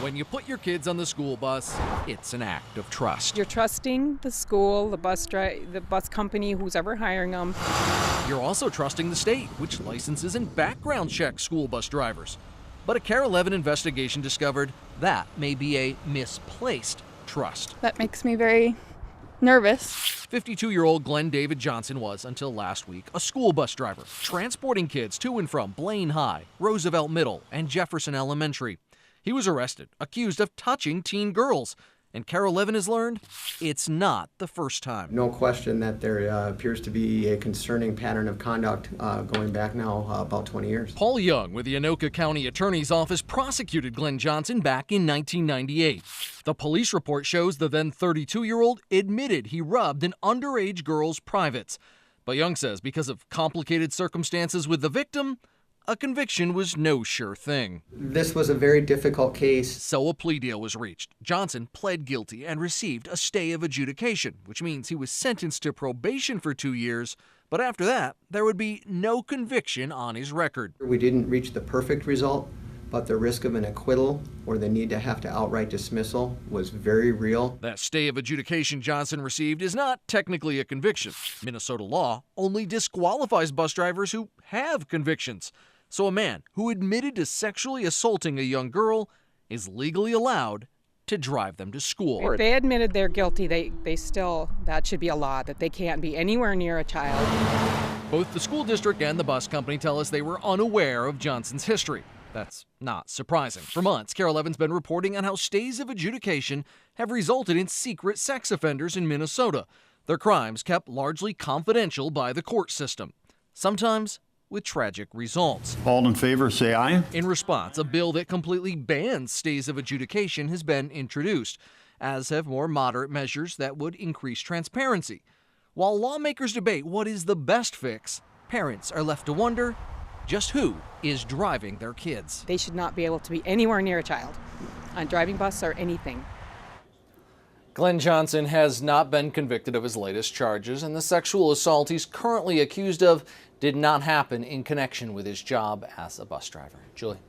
When you put your kids on the school bus, it's an act of trust. You're trusting the school, the bus company, who's ever hiring them. You're also trusting the state, which licenses and background checks school bus drivers. But a KARE 11 investigation discovered that may be a misplaced trust. That makes me very nervous. 52-year-old Glenn David Johnson was, until last week, a school bus driver, transporting kids to and from Blaine High, Roosevelt Middle, and Jefferson Elementary. He was arrested, accused of touching teen girls. And KARE 11 has learned it's not the first time. No question that there appears to be a concerning pattern of conduct going back now about 20 years. Paul Young with the Anoka County Attorney's Office prosecuted Glenn Johnson back in 1998. The police report shows the then 32-year-old admitted he robbed an underage girl's privates. But Young says because of complicated circumstances with the victim, a conviction was no sure thing. This was a very difficult case. So a plea deal was reached. Johnson pled guilty and received a stay of adjudication, which means he was sentenced to probation for 2 years. But after that, there would be no conviction on his record. We didn't reach the perfect result, but the risk of an acquittal or the need to have to outright dismissal was very real. That stay of adjudication Johnson received is not technically a conviction. Minnesota law only disqualifies bus drivers who have convictions. So a man who admitted to sexually assaulting a young girl is legally allowed to drive them to school. If they admitted they're guilty, that should be a law, that they can't be anywhere near a child. Both the school district and the bus company tell us they were unaware of Johnson's history. That's not surprising. For months, KARE 11's been reporting on how stays of adjudication have resulted in secret sex offenders in Minnesota. Their crimes kept largely confidential by the court system, sometimes with tragic results. All in favor, say aye. In response, a bill that completely bans stays of adjudication has been introduced, as have more moderate measures that would increase transparency. While lawmakers debate what is the best fix, parents are left to wonder just who is driving their kids. They should not be able to be anywhere near a child on driving bus or anything. Glenn Johnson has not been convicted of his latest charges, and the sexual assault he's currently accused of did not happen in connection with his job as a bus driver. Julie.